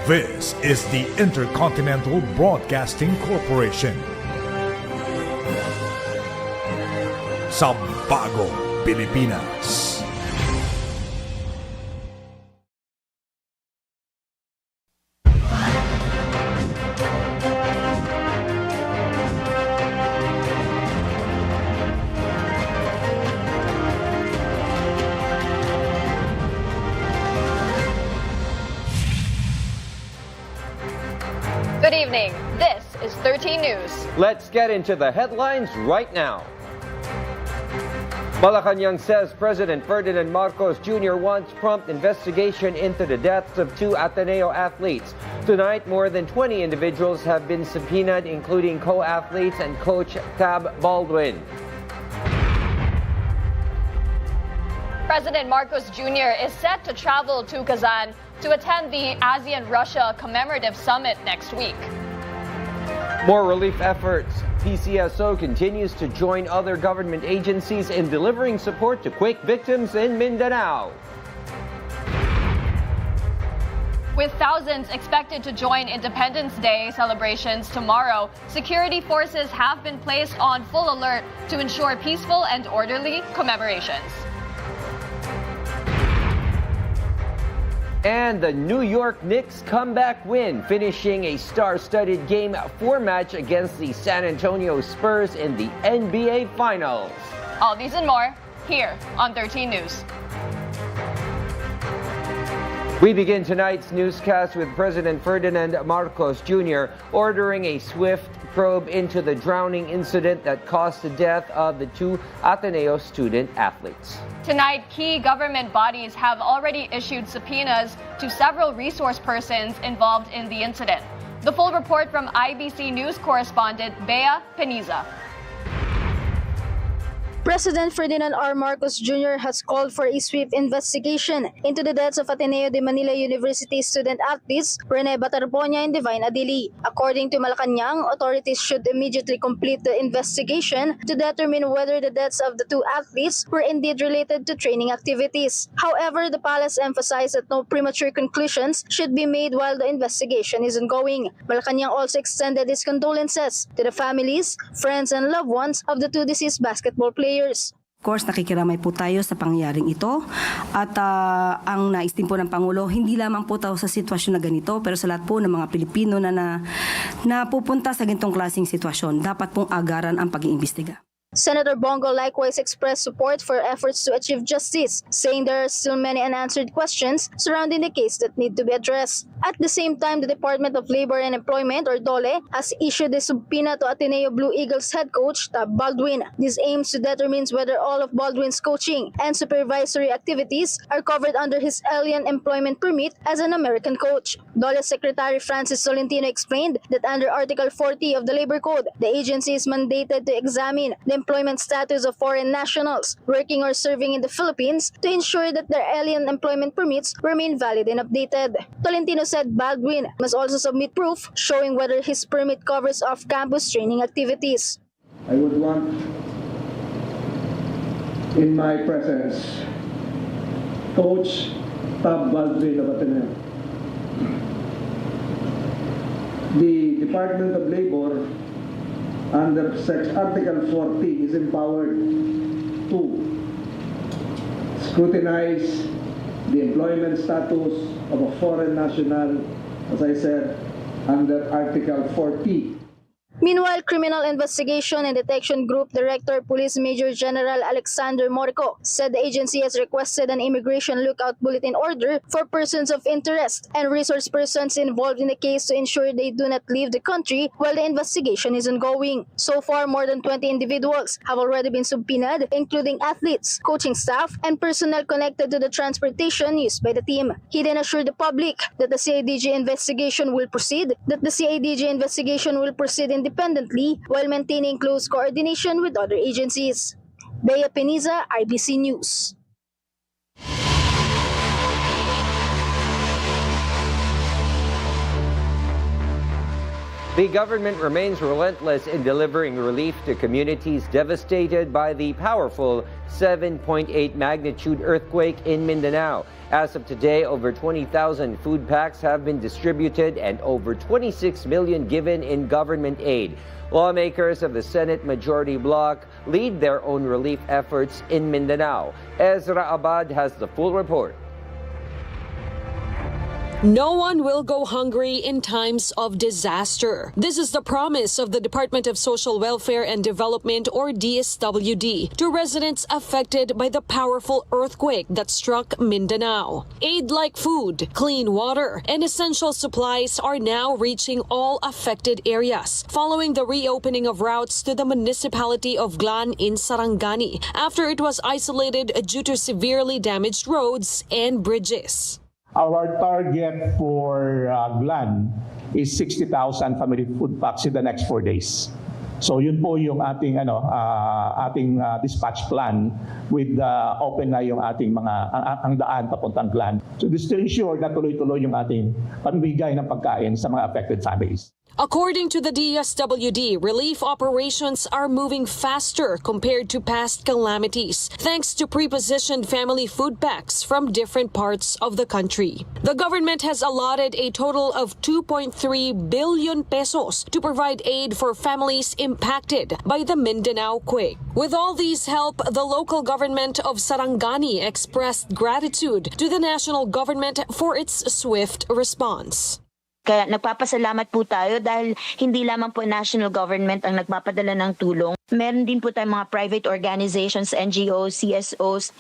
This is the Intercontinental Broadcasting Corporation. Sa Bagong Pilipinas. Good evening. This is 13 News. Let's get into the headlines right now. Malacanang says President Ferdinand Marcos Jr. wants prompt investigation into the deaths of 2 Ateneo athletes. Tonight, more than 20 individuals have been subpoenaed, including co-athletes and coach Tab Baldwin. President Marcos Jr. is set to travel to Kazan to attend the ASEAN-Russia Commemorative Summit next week. More relief efforts. PCSO continues to join other government agencies in delivering support to quake victims in Mindanao. With thousands expected to join Independence Day celebrations tomorrow, security forces have been placed on full alert to ensure peaceful and orderly commemorations. And the New York Knicks comeback win, finishing a star-studded Game 4 match against the San Antonio Spurs in the NBA Finals. All these and more, here on 13 News. We begin tonight's newscast with President Ferdinand Marcos Jr. ordering a swift probe into the drowning incident that caused the death of the 2 Ateneo student athletes. Tonight, key government bodies have already issued subpoenas to several resource persons involved in the incident. The full report from IBC News correspondent Bea Peniza. President Ferdinand R. Marcos Jr. has called for a swift investigation into the deaths of Ateneo de Manila University student athletes Rene Batarpoña and Divine Adili. According to Malacanang, authorities should immediately complete the investigation to determine whether the deaths of the 2 athletes were indeed related to training activities. However, the palace emphasized that no premature conclusions should be made while the investigation is ongoing. Malacanang also extended its condolences to the families, friends, and loved ones of the 2 deceased basketball players. Of course, nakikiramay po tayo sa pangyaring ito at ang nais din po ng Pangulo, hindi lamang po tayo sa sitwasyon na ganito, pero sa lahat po ng mga Pilipino na pupunta sa ganitong klaseng sitwasyon, dapat pong agaran ang pag-iimbestiga. Senator Bongo likewise expressed support for efforts to achieve justice, saying there are still many unanswered questions surrounding the case that need to be addressed. At the same time, the Department of Labor and Employment, or DOLE, has issued a subpoena to Ateneo Blue Eagles head coach Tab Baldwin. This aims to determine whether all of Baldwin's coaching and supervisory activities are covered under his alien employment permit as an American coach. DOLE Secretary Francis Solentino explained that under Article 40 of the Labor Code, the agency is mandated to examine the employment status of foreign nationals working or serving in the Philippines to ensure that their alien employment permits remain valid and updated. Tolentino said Baldwin must also submit proof showing whether his permit covers off-campus training activities. I would want, in my presence, Coach Tab Baldwin of Ateneo. The Department of Labor under Article 40 is empowered to scrutinize the employment status of a foreign national, as I said, under Article 40. Meanwhile, Criminal Investigation and Detection Group Director Police Major General Alexander Morico said the agency has requested an immigration lookout bulletin order for persons of interest and resource persons involved in the case to ensure they do not leave the country while the investigation is ongoing. So far, more than 20 individuals have already been subpoenaed, including athletes, coaching staff, and personnel connected to the transportation used by the team. He then assured the public that the CIDG investigation will proceed independently while maintaining close coordination with other agencies. Bea Peniza, IBC News. The government remains relentless in delivering relief to communities devastated by the powerful 7.8 magnitude earthquake in Mindanao. As of today, over 20,000 food packs have been distributed and over 26 million given in government aid. Lawmakers of the Senate Majority Bloc lead their own relief efforts in Mindanao. Ezra Abad has the full report. No one will go hungry in times of disaster. This is the promise of the Department of Social Welfare and Development, or DSWD, to residents affected by the powerful earthquake that struck Mindanao. Aid like food, clean water, and essential supplies are now reaching all affected areas, following the reopening of routes to the municipality of Glan in Sarangani after it was isolated due to severely damaged roads and bridges. Our target for Glan is 60,000 family food packs in the next 4 days. So yun po yung ating dispatch plan with open na yung ating ang daan papuntang Glan. So this to ensure na tuloy-tuloy yung ating pambigay ng pagkain sa mga affected families. According to the DSWD, relief operations are moving faster compared to past calamities, thanks to pre-positioned family food packs from different parts of the country. The government has allotted a total of 2.3 billion pesos to provide aid for families impacted by the Mindanao quake. With all these help, the local government of Sarangani expressed gratitude to the national government for its swift response. Kaya nagpapasalamat po tayo dahil hindi lamang po national government ang nagpapadala ng tulong. Meron din po tayong mga private organizations, NGOs, CSOs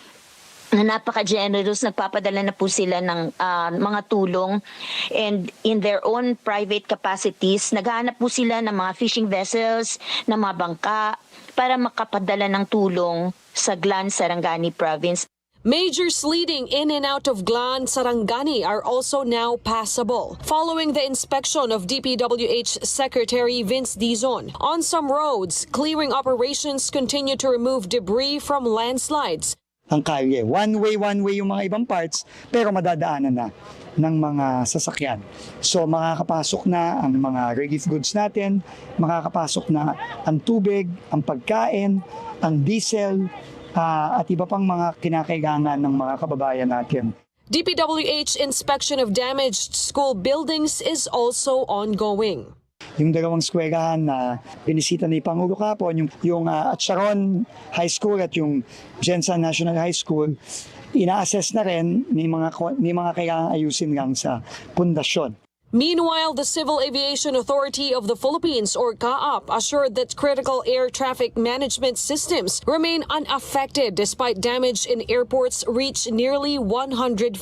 na napaka-generous, nagpapadala na po sila ng mga tulong, and in their own private capacities, naghahanap po sila ng mga fishing vessels, ng mga bangka para makapadala ng tulong sa Glan, Sarangani Province. Majors leading in and out of Glan, Sarangani are also now passable, following the inspection of DPWH Secretary Vince Dizon. On some roads, clearing operations continue to remove debris from landslides. Ang kalye, one way yung mga ibang parts, pero madadaanan na ng mga sasakyan. So makakapasok na ang mga relief goods natin, makakapasok na ang tubig, ang pagkain, ang diesel, at iba pang mga kinakailangan ng mga kababayan natin. DPWH inspection of damaged school buildings is also ongoing. Yung dalawang eskwelahan na binisita ni Pangulo kapon, yung Acharon High School at yung Jensan National High School, ina-assess na rin, may mga kailangan ayusin lang sa pundasyon. Meanwhile, the Civil Aviation Authority of the Philippines, or CAAP, assured that critical air traffic management systems remain unaffected despite damage in airports reached nearly 115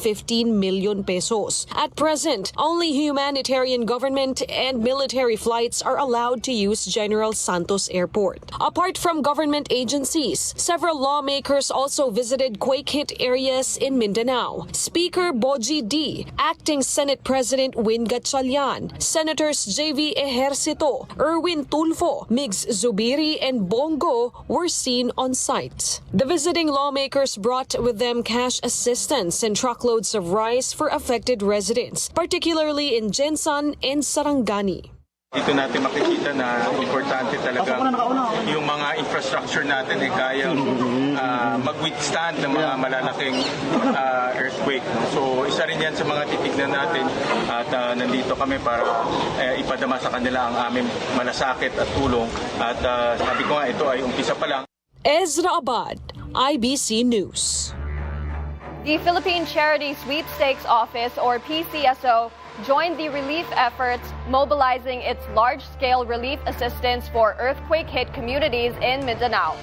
million pesos. At present, only humanitarian government and military flights are allowed to use General Santos Airport. Apart from government agencies, several lawmakers also visited quake-hit areas in Mindanao. Speaker Boji D, Acting Senate President Win Gatchalian, Senators J.V. Ejercito, Erwin Tulfo, Migs Zubiri, and Bongo were seen on site. The visiting lawmakers brought with them cash assistance and truckloads of rice for affected residents, particularly in Jensan and Sarangani. Dito natin makikita na importante talaga yung mga infrastructure natin ay kayang mag-withstand ng mga malalaking earthquake. So isa rin yan sa mga titignan natin at nandito kami para ipadama sa kanila ang aming malasakit at tulong. At sabi ko nga, ito ay umpisa pa lang. Ezra Abad, IBC News. The Philippine Charity Sweepstakes Office, or PCSO, joined the relief efforts, mobilizing its large-scale relief assistance for earthquake-hit communities in Mindanao.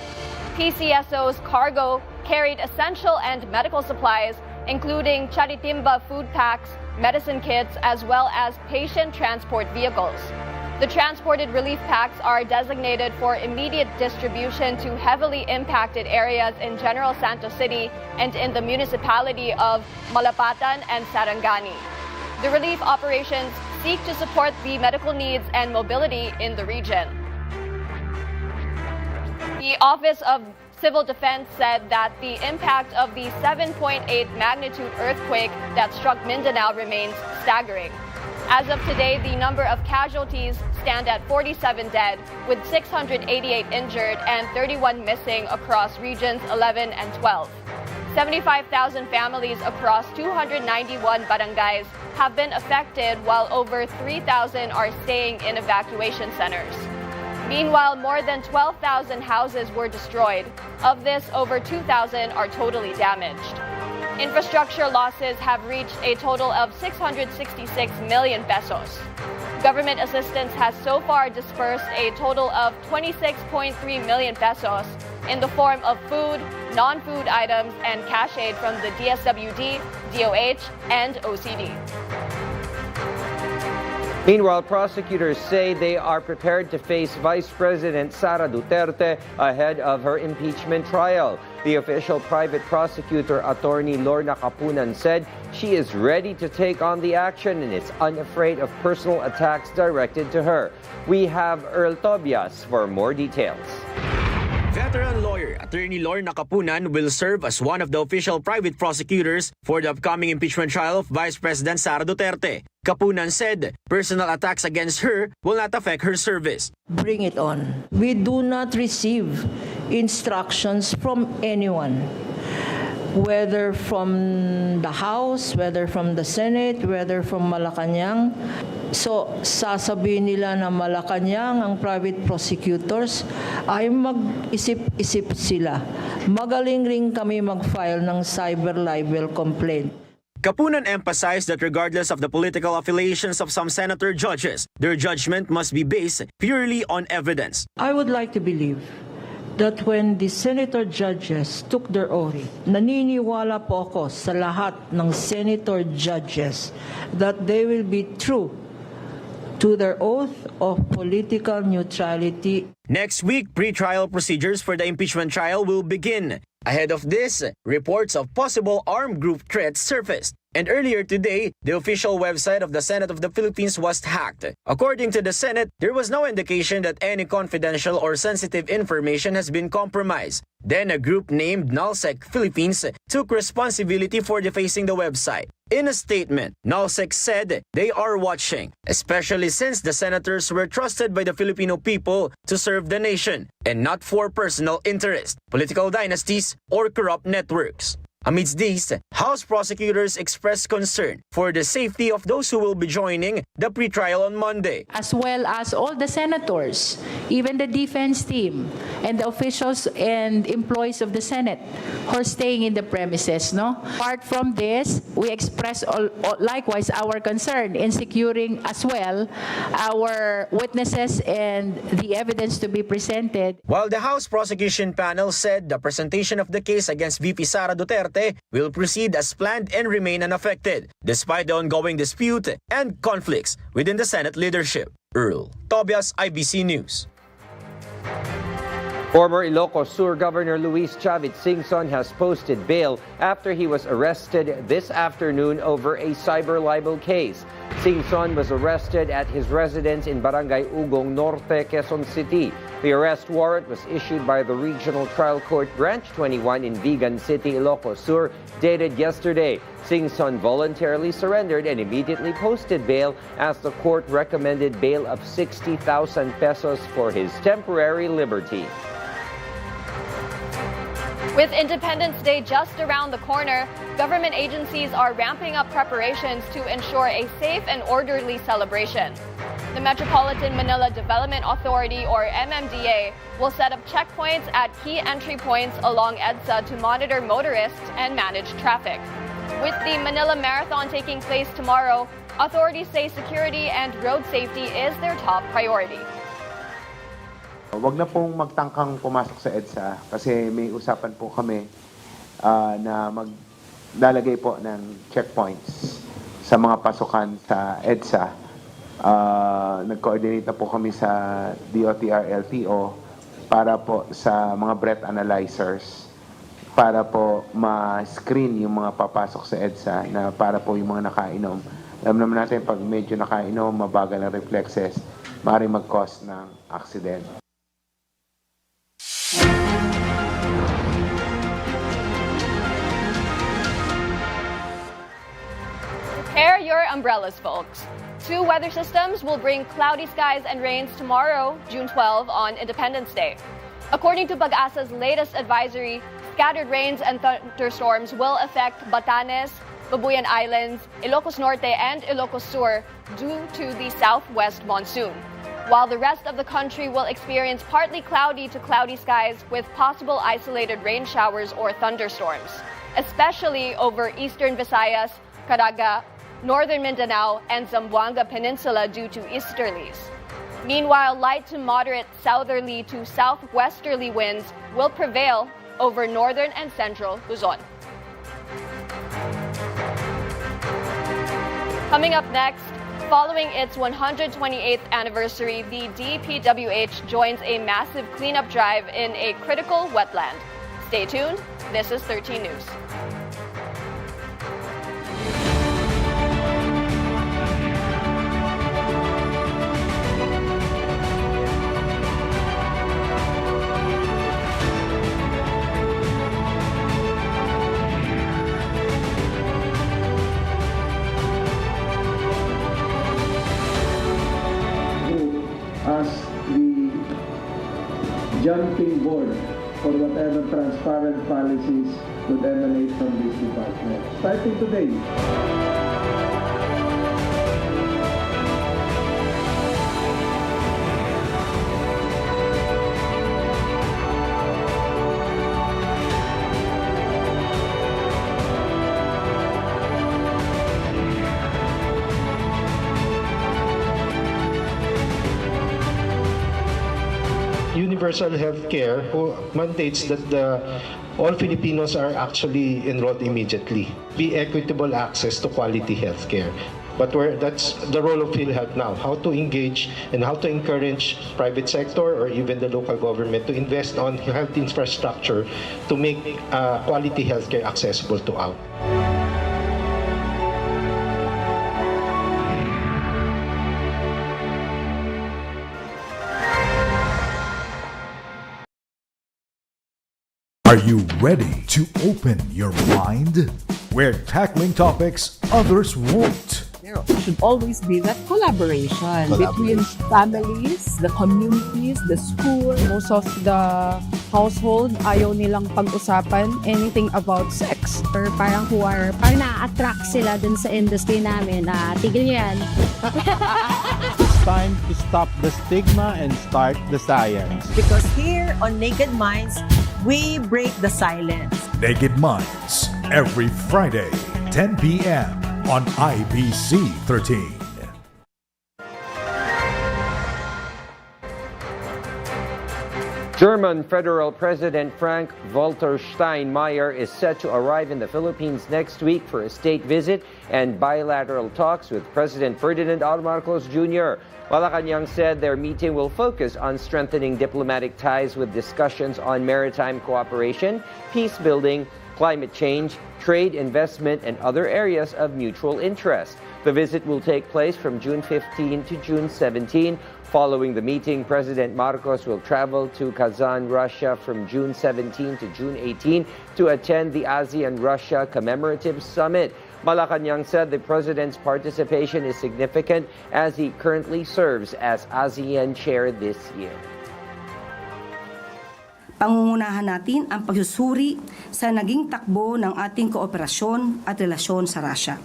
PCSO's cargo carried essential and medical supplies, including charitimba food packs, medicine kits, as well as patient transport vehicles. The transported relief packs are designated for immediate distribution to heavily impacted areas in General Santos City and in the municipality of Malapatan and Sarangani. The relief operations seek to support the medical needs and mobility in the region. The Office of Civil Defense said that the impact of the 7.8 magnitude earthquake that struck Mindanao remains staggering. As of today, the number of casualties stand at 47 dead, with 688 injured and 31 missing across regions 11 and 12. 75,000 families across 291 barangays have been affected, while over 3,000 are staying in evacuation centers. Meanwhile, more than 12,000 houses were destroyed. Of this, over 2,000 are totally damaged. Infrastructure losses have reached a total of 666 million pesos. Government assistance has so far dispersed a total of 26.3 million pesos in the form of food, non-food items, and cash aid from the DSWD, DOH, and OCD. Meanwhile, prosecutors say they are prepared to face Vice President Sara Duterte ahead of her impeachment trial. The official private prosecutor, Attorney Lorna Capunan, said she is ready to take on the action and is unafraid of personal attacks directed to her. We have Earl Tobias for more details. Veteran lawyer Attorney Lorna Capunan will serve as one of the official private prosecutors for the upcoming impeachment trial of Vice President Sara Duterte. Capunan said personal attacks against her will not affect her service. Bring it on. We do not receive instructions from anyone, whether from the House, whether from the Senate, whether from Malacanang. So, sasabihin nila na Malacanang ang private prosecutors, ay mag-isip-isip sila. Magaling rin kami mag-file ng cyber libel complaint. Capunan emphasized that regardless of the political affiliations of some senator judges, their judgment must be based purely on evidence. I would like to believe that when the senator judges took their oath, naniniwala po ako sa lahat ng senator judges that they will be true to their oath of political neutrality. Next week, pre-trial procedures for the impeachment trial will begin. Ahead of this, reports of possible armed group threats surfaced. And earlier today, the official website of the Senate of the Philippines was hacked. According to the Senate, there was no indication that any confidential or sensitive information has been compromised. Then a group named Nullsec Philippines took responsibility for defacing the website. In a statement, Nullsec said they are watching, especially since the senators were trusted by the Filipino people to serve the nation and not for personal interest, political dynasties, or corrupt networks. Amidst these, House prosecutors expressed concern for the safety of those who will be joining the pretrial on Monday. As well as all the senators, even the defense team, and the officials and employees of the Senate who are staying in the premises. No? Apart from this, we express likewise our concern in securing as well our witnesses and the evidence to be presented. While the House prosecution panel said the presentation of the case against VP Sara Duterte will proceed as planned and remain unaffected, despite the ongoing dispute and conflicts within the Senate leadership. Earl Tobias, IBC News. Former Ilocos Sur Governor Luis Chavit Singson has posted bail after he was arrested this afternoon over a cyber libel case. Singson was arrested at his residence in Barangay Ugong Norte, Quezon City. The arrest warrant was issued by the Regional Trial Court Branch 21 in Vigan City, Ilocos Sur, dated yesterday. Singson voluntarily surrendered and immediately posted bail as the court recommended bail of 60,000 pesos for his temporary liberty. With Independence Day just around the corner, government agencies are ramping up preparations to ensure a safe and orderly celebration. The Metropolitan Manila Development Authority, or MMDA, will set up checkpoints at key entry points along EDSA to monitor motorists and manage traffic. With the Manila Marathon taking place tomorrow, authorities say security and road safety is their top priority. Huwag na pong magtangkang pumasok sa EDSA kasi may usapan po kami na maglalagay po ng checkpoints sa mga pasukan sa EDSA. Nag-coordinate na po kami sa DOTR LTO para po sa mga breath analyzers para po ma-screen yung mga papasok sa EDSA na para po yung mga nakainom. Alam naman natin pag medyo nakainom, mabagal ang reflexes, maaaring mag-cause ng accident. Prepare your umbrellas, folks. Two weather systems will bring cloudy skies and rains tomorrow, June 12, on Independence Day. According to Pag-asa's latest advisory, Scattered rains and thunderstorms will affect Batanes, Babuyan Islands, Ilocos Norte, and Ilocos Sur due to the southwest monsoon, while the rest of the country will experience partly cloudy to cloudy skies with possible isolated rain showers or thunderstorms, especially over eastern Visayas, Caraga, northern Mindanao, and Zamboanga Peninsula due to easterlies. Meanwhile, light to moderate southerly to southwesterly winds will prevail over northern and central Luzon. Coming up next, following its 128th anniversary, the DPWH joins a massive cleanup drive in a critical wetland. Stay tuned. This is 13 News. As the jumping board for whatever transparent policies would emanate from this department. Starting today. Universal Healthcare who mandates that all Filipinos are actually enrolled immediately. Be equitable access to quality healthcare. But that's the role of PhilHealth now, how to engage and how to encourage private sector or even the local government to invest on health infrastructure to make quality healthcare accessible to all. Are you ready to open your mind? We're tackling topics others won't. There should always be that collaboration between families, the communities, the school. Most of the household, ayaw nilang pag-usapan anything about sex. Or parang parang na-attract sila dun sa industry namin. Tigil nyo yan. It's time to stop the stigma and start the science. Because here on Naked Minds, we break the silence. Naked Minds, every Friday, 10 p.m. on IBC 13. German Federal President Frank-Walter Steinmeier is set to arrive in the Philippines next week for a state visit and bilateral talks with President Ferdinand R. Marcos Jr. Malacanang said their meeting will focus on strengthening diplomatic ties with discussions on maritime cooperation, peace building, climate change, trade, investment, and other areas of mutual interest. The visit will take place from June 15 to June 17. Following the meeting, President Marcos will travel to Kazan, Russia from June 17 to June 18 to attend the ASEAN-Russia Commemorative Summit. Malacanang said the president's participation is significant as he currently serves as ASEAN chair this year. Pangungunahan natin ang pagsusuri sa naging takbo ng ating kooperasyon at relasyon sa Russia.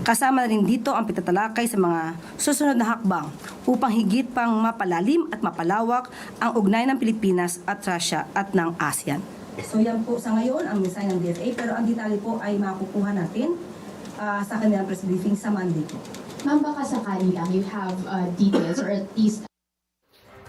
Kasama na rin dito ang pagtatalakay sa mga susunod na hakbang upang higit pang mapalalim at mapalawak ang ugnayan ng Pilipinas at Russia at ng ASEAN. So yan po sa ngayon ang mensahe ng DFA, pero ang detalye po ay makukuha natin sa kanilang press briefing sa Monday po. Ma'am, baka sakali lang you have details or at least.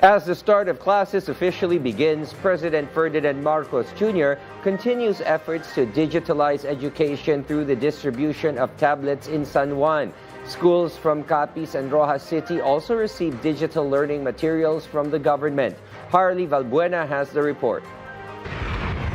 As the start of classes officially begins, President Ferdinand Marcos Jr. continues efforts to digitalize education through the distribution of tablets in San Juan. Schools from Capiz and Rojas City also receive digital learning materials from the government. Harley Valbuena has the report.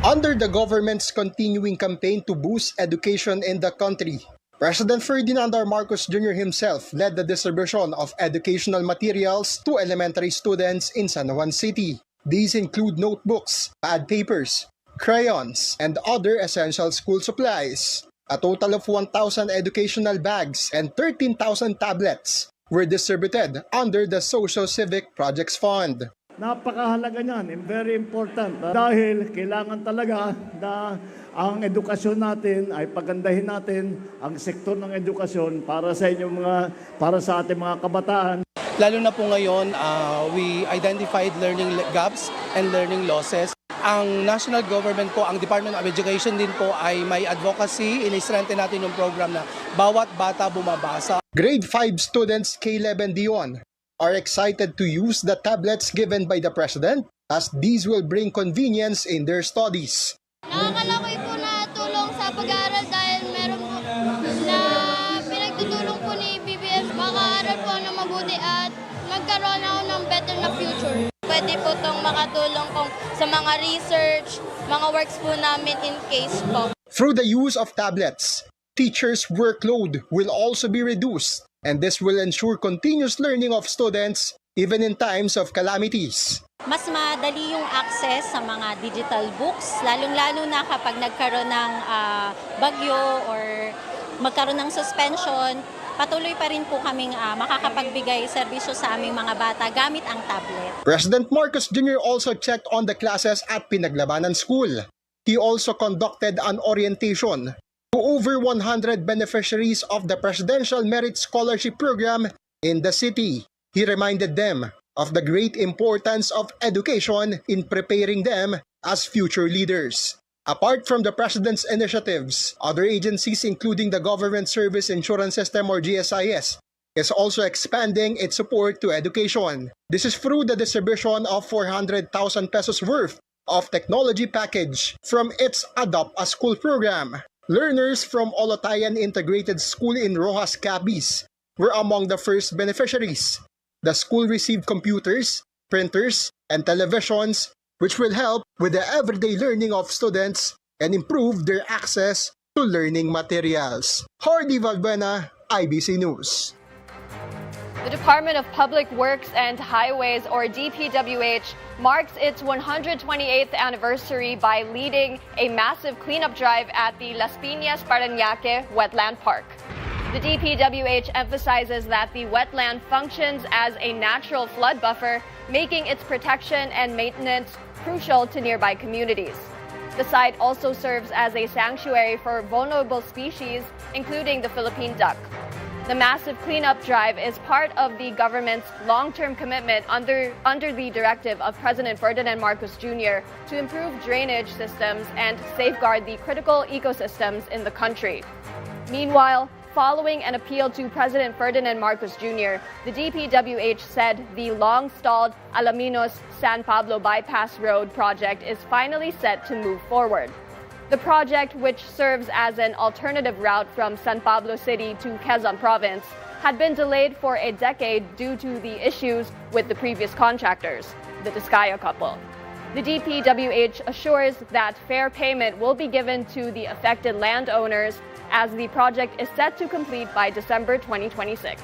Under the government's continuing campaign to boost education in the country, President Ferdinand R. Marcos Jr. himself led the distribution of educational materials to elementary students in San Juan City. These include notebooks, pad papers, crayons, and other essential school supplies. A total of 1,000 educational bags and 13,000 tablets were distributed under the Social Civic Projects Fund. Napakahalaga niyan, and very important. Dahil kailangan talaga na ang edukasyon natin ay pagandahin natin ang sektor ng edukasyon para sa ating mga kabataan. Lalo na po ngayon, we identified learning gaps and learning losses. Ang national government po, ang Department of Education din po ay may advocacy, in-strengthen natin yung program na bawat bata bumabasa. Grade 5 students K11 Dion are excited to use the tablets given by the President as these will bring convenience in their studies. Nakakalaki po na tulong sa pag-aaral dahil meron po na pinagtutulong po ni BBM makaaral po na mabuti at magkaroon ako ng better na future. Pwede po itong makatulong po sa mga research, mga works po namin in case po. Through the use of tablets, teachers' workload will also be reduced, and this will ensure continuous learning of students even in times of calamities. Mas madali yung access sa mga digital books, lalong-lalo na kapag nagkaroon ng bagyo or magkaroon ng suspension, patuloy pa rin po kaming makakapagbigay serbisyo sa aming mga bata gamit ang tablet. President Marcos Jr. also checked on the classes at Pinaglabanan School. He also conducted an orientation to over 100 beneficiaries of the Presidential Merit Scholarship Program in the city. He reminded them of the great importance of education in preparing them as future leaders. Apart from the President's initiatives, other agencies including the Government Service Insurance System or GSIS is also expanding its support to education. This is through the distribution of 400,000 pesos worth of technology package from its Adopt a School program. Learners from Olotayan Integrated School in Rojas, Cabis were among the first beneficiaries. The school received computers, printers, and televisions, which will help with the everyday learning of students and improve their access to learning materials. Hardy Valbuena, IBC News. The Department of Public Works and Highways, or DPWH, marks its 128th anniversary by leading a massive cleanup drive at the Las Piñas Parañaque Wetland Park. The DPWH emphasizes that the wetland functions as a natural flood buffer, making its protection and maintenance crucial to nearby communities. The site also serves as a sanctuary for vulnerable species, including the Philippine duck. The massive cleanup drive is part of the government's long-term commitment under the directive of President Ferdinand Marcos Jr. to improve drainage systems and safeguard the critical ecosystems in the country. Meanwhile, following an appeal to President Ferdinand Marcos Jr., the DPWH said the long-stalled Alaminos-San Pablo Bypass Road project is finally set to move forward. The project, which serves as an alternative route from San Pablo City to Quezon Province, had been delayed for a decade due to the issues with the previous contractors, the Discaya couple. The DPWH assures that fair payment will be given to the affected landowners as the project is set to complete by December 2026.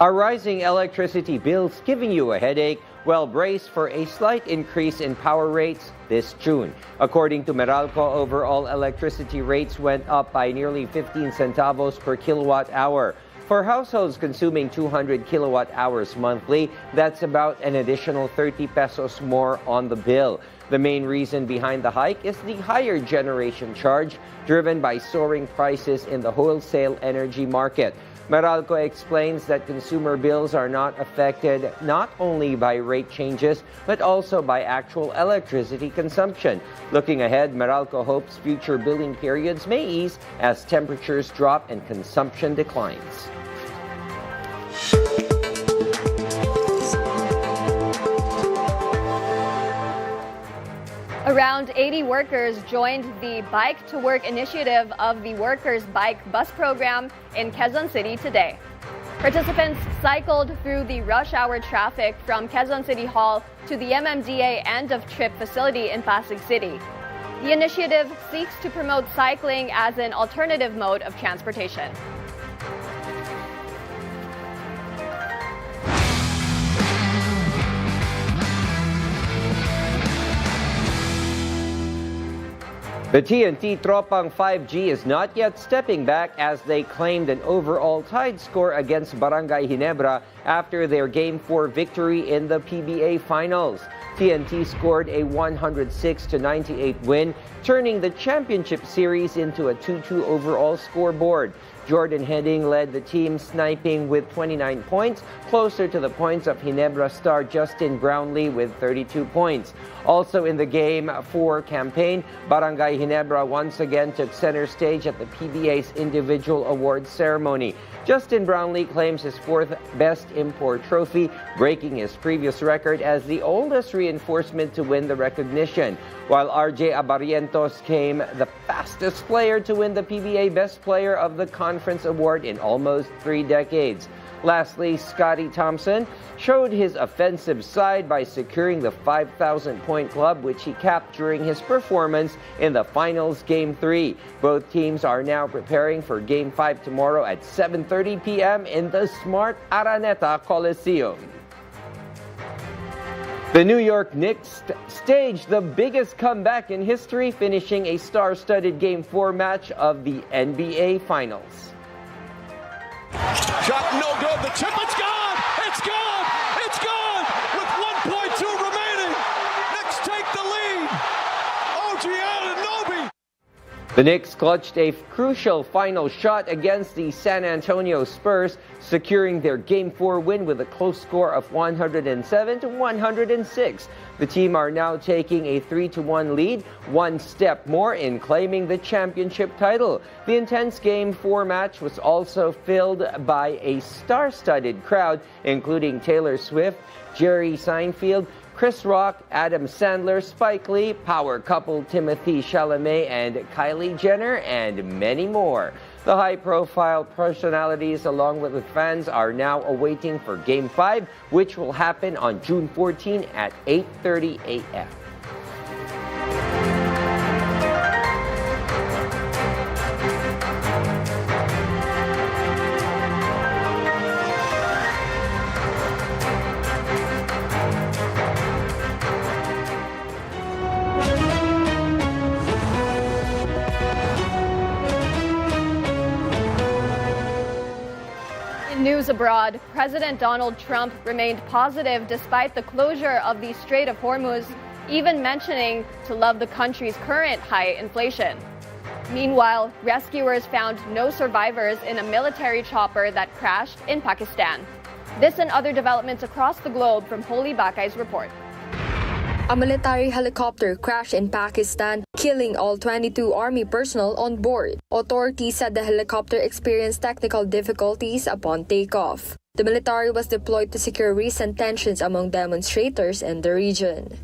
Are rising electricity bills giving you a headache? Well, brace for a slight increase in power rates this June. According to Meralco, overall electricity rates went up by nearly 15 centavos per kilowatt hour. For households consuming 200 kilowatt hours monthly, that's about an additional 30 pesos more on the bill. The main reason behind the hike is the higher generation charge, driven by soaring prices in the wholesale energy market. Meralco explains that consumer bills are not affected not only by rate changes, but also by actual electricity consumption. Looking ahead, Meralco hopes future billing periods may ease as temperatures drop and consumption declines. Around 80 workers joined the Bike to Work initiative of the Workers' Bike Bus Program in Quezon City today. Participants cycled through the rush hour traffic from Quezon City Hall to the MMDA end-of-trip facility in Pasig City. The initiative seeks to promote cycling as an alternative mode of transportation. The TNT Tropang 5G is not yet stepping back as they claimed an overall tied score against Barangay Ginebra after their Game 4 victory in the PBA Finals. TNT scored a 106-98 win, turning the championship series into a 2-2 overall scoreboard. Jordan Heading led the team, sniping with 29 points, closer to the points of Ginebra star Justin Brownlee with 32 points. Also in the Game 4 campaign, Barangay Ginebra once again took center stage at the PBA's individual awards ceremony. Justin Brownlee claims his fourth best import trophy, breaking his previous record as the oldest reinforcement to win the recognition, while RJ Abarrientos came the fastest player to win the PBA Best Player of the Conference Award in almost 3 decades. Lastly, Scotty Thompson showed his offensive side by securing the 5,000-point club, which he capped during his performance in the finals Game 3. Both teams are now preparing for Game 5 tomorrow at 7:30 p.m. in the Smart Araneta Coliseum. The New York Knicks staged the biggest comeback in history, finishing a star-studded Game 4 match of the NBA Finals. Shot no good. The tip, it's gone! It's gone! It's gone! With 1.2 remaining. Knicks take the lead. OG Anunoby. The Knicks clutched a crucial final shot against the San Antonio Spurs, securing their Game 4 win with a close score of 107-106. The team are now taking a 3-1 lead, one step more in claiming the championship title. The intense Game 4 match was also filled by a star-studded crowd, including Taylor Swift, Jerry Seinfeld, Chris Rock, Adam Sandler, Spike Lee, power couple Timothy Chalamet and Kylie Jenner, and many more. The high-profile personalities, along with the fans, are now awaiting for Game 5, which will happen on June 14 at 8:30 a.m. News abroad, President Donald Trump remained positive despite the closure of the Strait of Hormuz, even mentioning to love the country's current high inflation. Meanwhile, rescuers found no survivors in a military chopper that crashed in Pakistan. This and other developments across the globe from Holy Bakay's report. A military helicopter crashed in Pakistan, killing all 22 army personnel on board. Authorities said the helicopter experienced technical difficulties upon takeoff. The military was deployed to secure recent tensions among demonstrators in the region.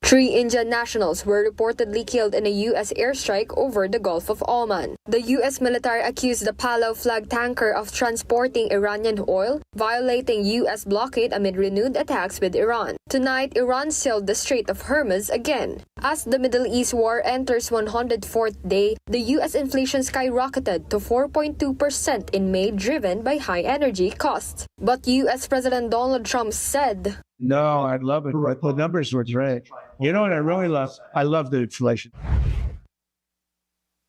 3 Indian nationals were reportedly killed in a U.S. airstrike over the Gulf of Oman. The U.S. military accused the Palau flag tanker of transporting Iranian oil, violating U.S. blockade amid renewed attacks with Iran. Tonight, Iran sealed the Strait of Hormuz again. As the Middle East war enters 104th day, the U.S. inflation skyrocketed to 4.2% in May, driven by high energy costs. But U.S. President Donald Trump said, No, I love it, but the numbers were great. You know what I really love? I love the inflation.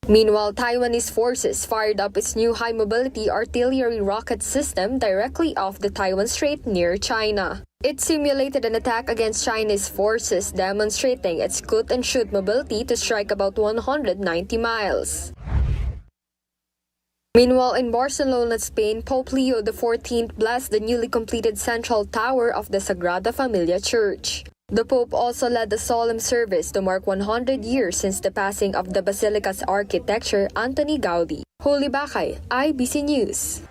Meanwhile, Taiwanese forces fired up its new high-mobility artillery rocket system directly off the Taiwan Strait near China. It simulated an attack against Chinese forces, demonstrating its shoot-and-shoot mobility to strike about 190 miles. Meanwhile, in Barcelona, Spain, Pope Leo XIV blessed the newly completed central tower of the Sagrada Familia Church. The Pope also led the solemn service to mark 100 years since the passing of the Basilica's architecture, Antoni Gaudi. Holy Bakay, IBC News.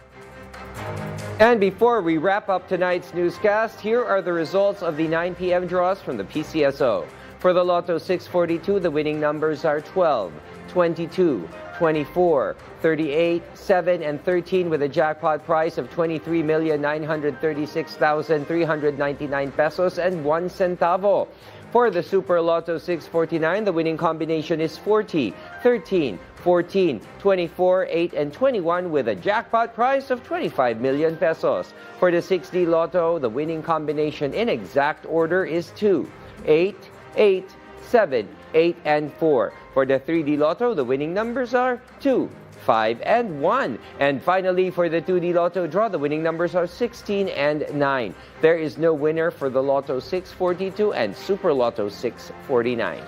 And before we wrap up tonight's newscast, here are the results of the 9 p.m. draws from the PCSO. For the Lotto 642, the winning numbers are 12, 22, 24, 38, 7, and 13 with a jackpot price of 23,936,399 pesos and 1 centavo. For the Super Lotto 649, the winning combination is 40, 13, 14, 24, 8, and 21 with a jackpot price of 25 million pesos. For the 6D Lotto, the winning combination in exact order is 2, 8, 8, 7, 8, and 4. For the 3D Lotto, the winning numbers are 2, 5, and 1. And finally, for the 2D Lotto draw, the winning numbers are 16 and 9. There is no winner for the Lotto 642 and Super Lotto 649.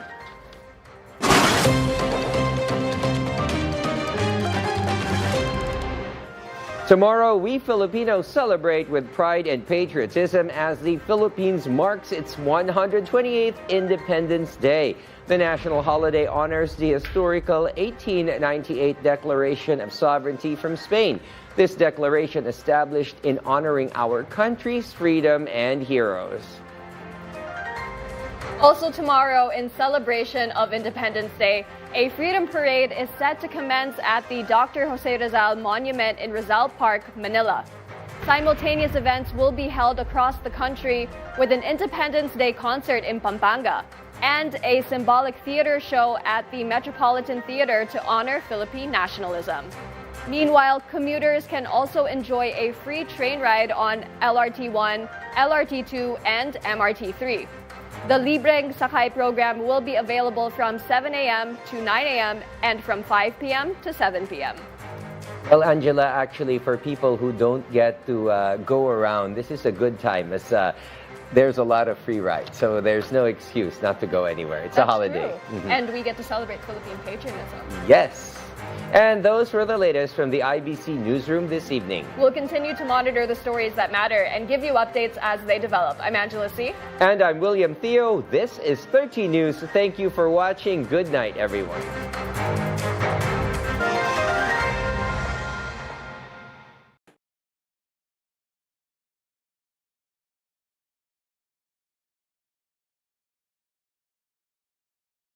Tomorrow, we Filipinos celebrate with pride and patriotism as the Philippines marks its 128th Independence Day. The national holiday honors the historical 1898 Declaration of Sovereignty from Spain. This declaration established in honoring our country's freedom and heroes. Also tomorrow, in celebration of Independence Day, a freedom parade is set to commence at the Dr. Jose Rizal Monument in Rizal Park, Manila. Simultaneous events will be held across the country with an Independence Day concert in Pampanga and a symbolic theater show at the Metropolitan Theater to honor Philippine nationalism. Meanwhile, commuters can also enjoy a free train ride on LRT1, LRT2, and MRT3. The Libreng Sakay program will be available from 7 a.m. to 9 a.m. and from 5 p.m. to 7 p.m. Well, Angela, actually, for people who don't get to go around, this is a good time as there's a lot of free rides. So there's no excuse not to go anywhere. It's a holiday. True. And we get to celebrate Philippine patriotism. Yes. And those were the latest from the IBC Newsroom this evening. We'll continue to monitor the stories that matter and give you updates as they develop. I'm Angela C. And I'm William Thio. This is 13 News. Thank you for watching. Good night, everyone.